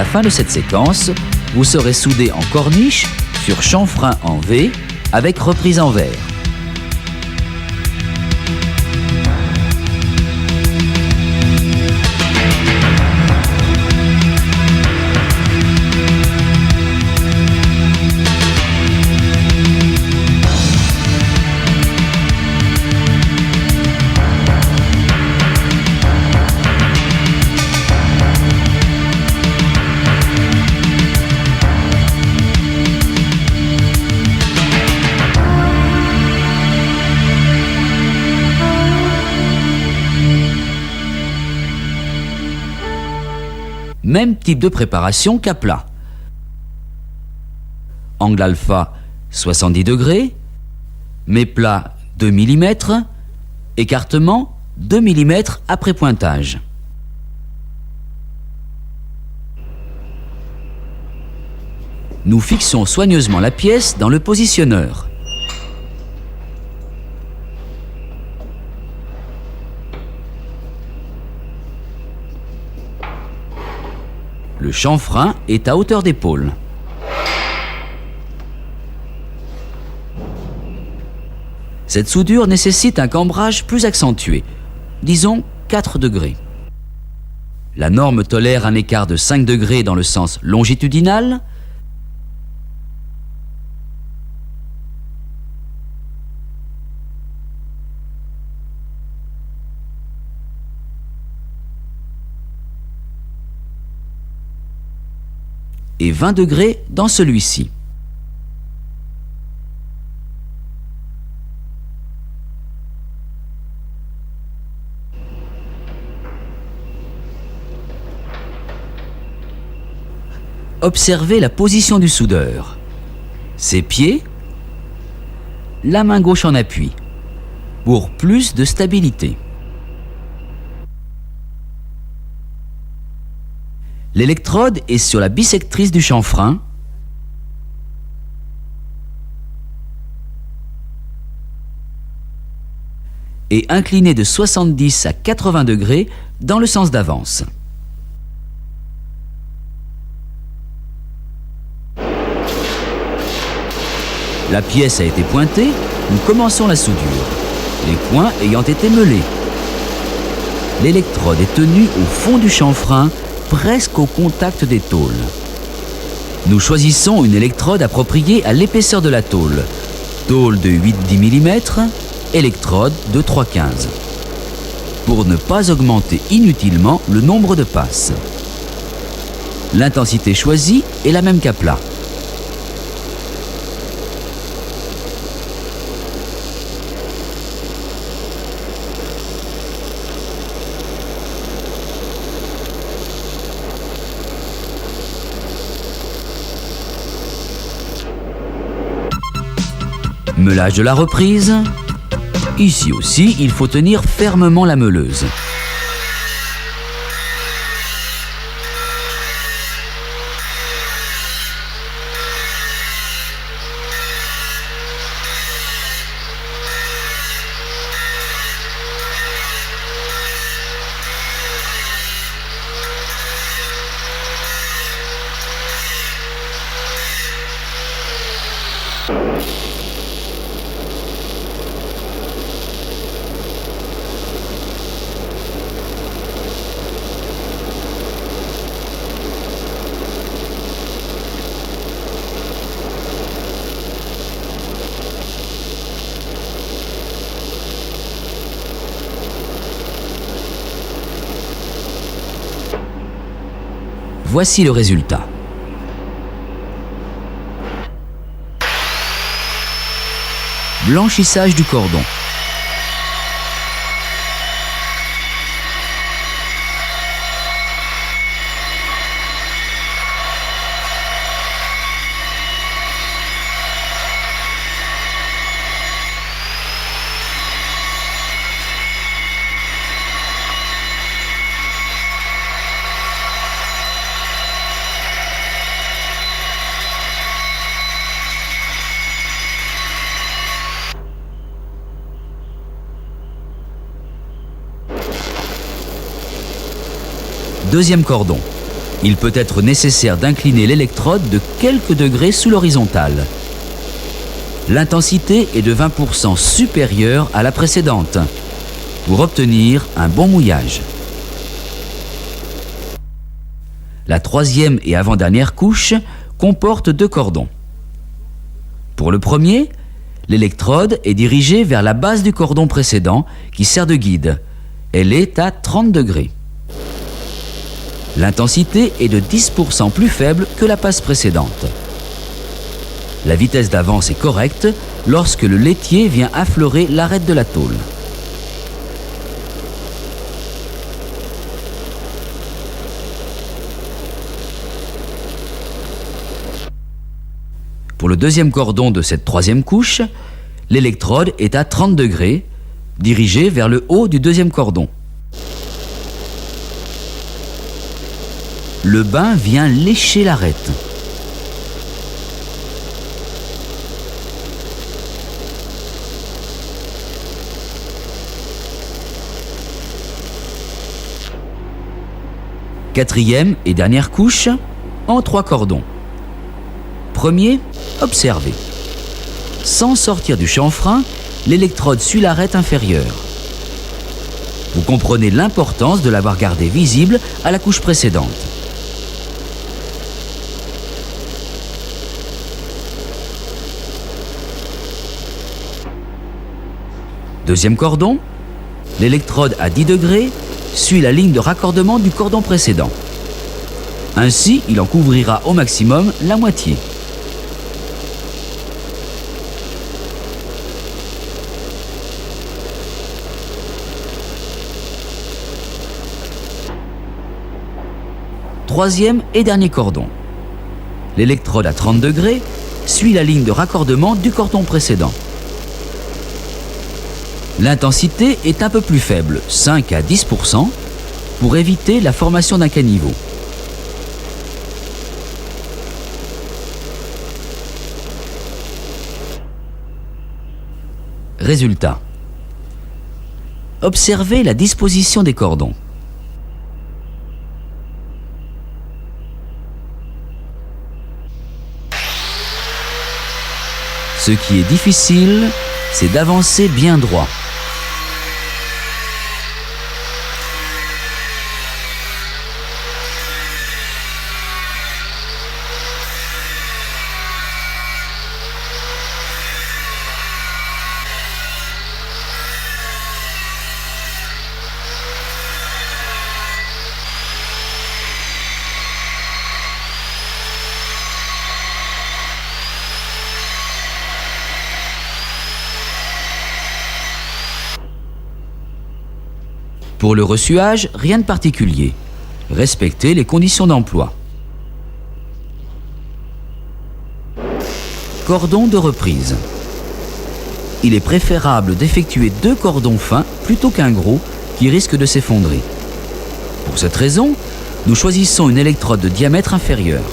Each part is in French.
la fin de cette séquence, vous serez soudé en corniche sur chanfrein en V avec reprise en verre. Même type de préparation qu'à plat. Angle alpha 70 degrés, méplat 2 mm, écartement 2 mm après pointage. Nous fixons soigneusement la pièce dans le positionneur. Le chanfrein est à hauteur d'épaule. Cette soudure nécessite un cambrage plus accentué, disons 4 degrés. La norme tolère un écart de 5 degrés dans le sens longitudinal, et 20 degrés dans celui-ci. Observez la position du soudeur. Ses pieds, la main gauche en appui, pour plus de stabilité. L'électrode est sur la bissectrice du chanfrein et inclinée de 70 à 80 degrés dans le sens d'avance. La pièce a été pointée, nous commençons la soudure, les points ayant été meulés. L'électrode est tenue au fond du chanfrein, presque au contact des tôles. Nous choisissons une électrode appropriée à l'épaisseur de la tôle. Tôle de 8-10 mm, électrode de 3,15. Pour ne pas augmenter inutilement le nombre de passes. L'intensité choisie est la même qu'à plat. Meulage de la reprise. Ici aussi, il faut tenir fermement la meuleuse. Voici le résultat. Blanchissage du cordon. Deuxième cordon. Il peut être nécessaire d'incliner l'électrode de quelques degrés sous l'horizontale. L'intensité est de 20% supérieure à la précédente pour obtenir un bon mouillage. La troisième et avant-dernière couche comporte 2 cordons. Pour le premier, l'électrode est dirigée vers la base du cordon précédent qui sert de guide. Elle est à 30 degrés. L'intensité est de 10% plus faible que la passe précédente. La vitesse d'avance est correcte lorsque le laitier vient affleurer l'arête de la tôle. Pour le deuxième cordon de cette troisième couche, l'électrode est à 30 degrés, dirigée vers le haut du deuxième cordon. Le bain vient lécher l'arête. Quatrième et dernière couche, en 3 cordons. Premier, observez. Sans sortir du chanfrein, l'électrode suit l'arête inférieure. Vous comprenez l'importance de l'avoir gardée visible à la couche précédente. Deuxième cordon, l'électrode à 10 degrés suit la ligne de raccordement du cordon précédent. Ainsi, il en couvrira au maximum la moitié. Troisième et dernier cordon. L'électrode à 30 degrés suit la ligne de raccordement du cordon précédent. L'intensité est un peu plus faible, 5 à 10%, pour éviter la formation d'un caniveau. Résultat. Observez la disposition des cordons. Ce qui est difficile, c'est d'avancer bien droit. Pour le ressuage, rien de particulier. Respectez les conditions d'emploi. Cordon de reprise. Il est préférable d'effectuer 2 cordons fins plutôt qu'un gros qui risque de s'effondrer. Pour cette raison, nous choisissons une électrode de diamètre inférieur.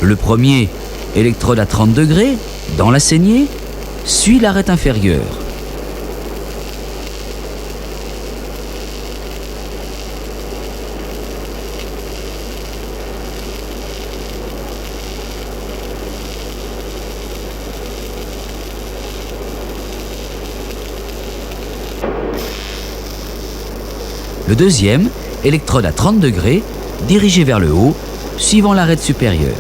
Le premier, électrode à 30 degrés, dans la saignée, suit l'arête inférieure. Le deuxième, électrode à 30 degrés, dirigé vers le haut, suivant l'arête supérieure.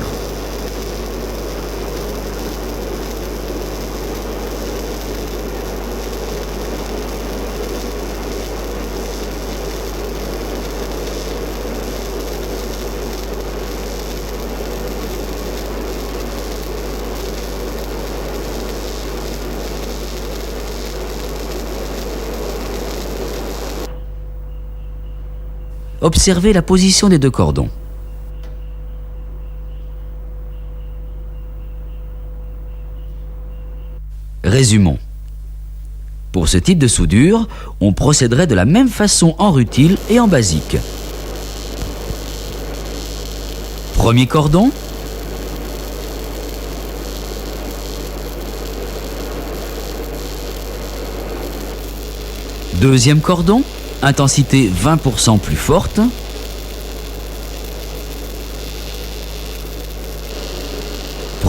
Observez la position des 2 cordons. Résumons. Pour ce type de soudure, on procéderait de la même façon en rutile et en basique. Premier cordon. Deuxième cordon. Intensité 20% plus forte.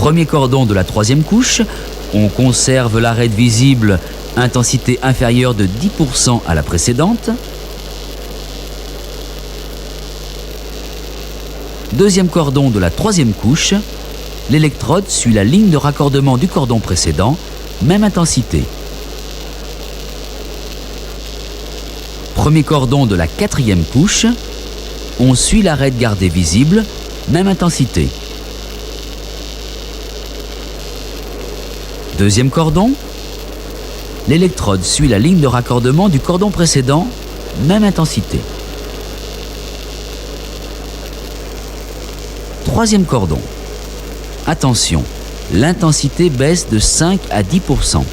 Premier cordon de la troisième couche, on conserve l'arête visible, intensité inférieure de 10% à la précédente. Deuxième cordon de la troisième couche, l'électrode suit la ligne de raccordement du cordon précédent, même intensité. Premier cordon de la quatrième couche, on suit l'arête gardée visible, même intensité. Deuxième cordon, l'électrode suit la ligne de raccordement du cordon précédent, même intensité. Troisième cordon. Attention, l'intensité baisse de 5 à 10%.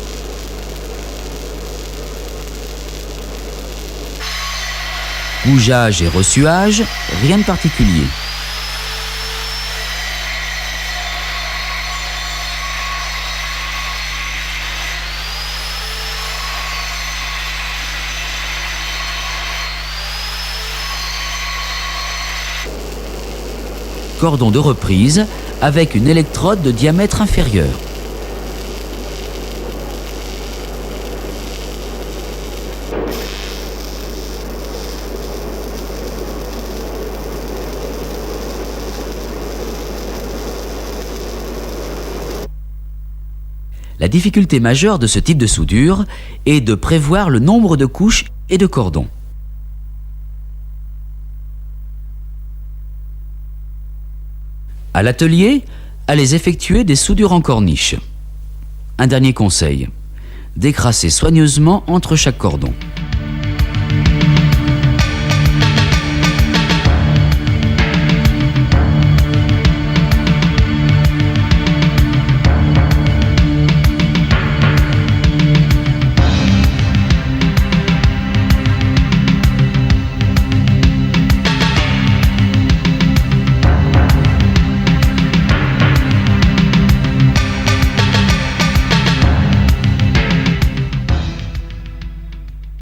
Bougeage et ressuage, rien de particulier. Cordon de reprise avec une électrode de diamètre inférieur. La difficulté majeure de ce type de soudure est de prévoir le nombre de couches et de cordons. À l'atelier, allez effectuer des soudures en corniche. Un dernier conseil, décrasser soigneusement entre chaque cordon.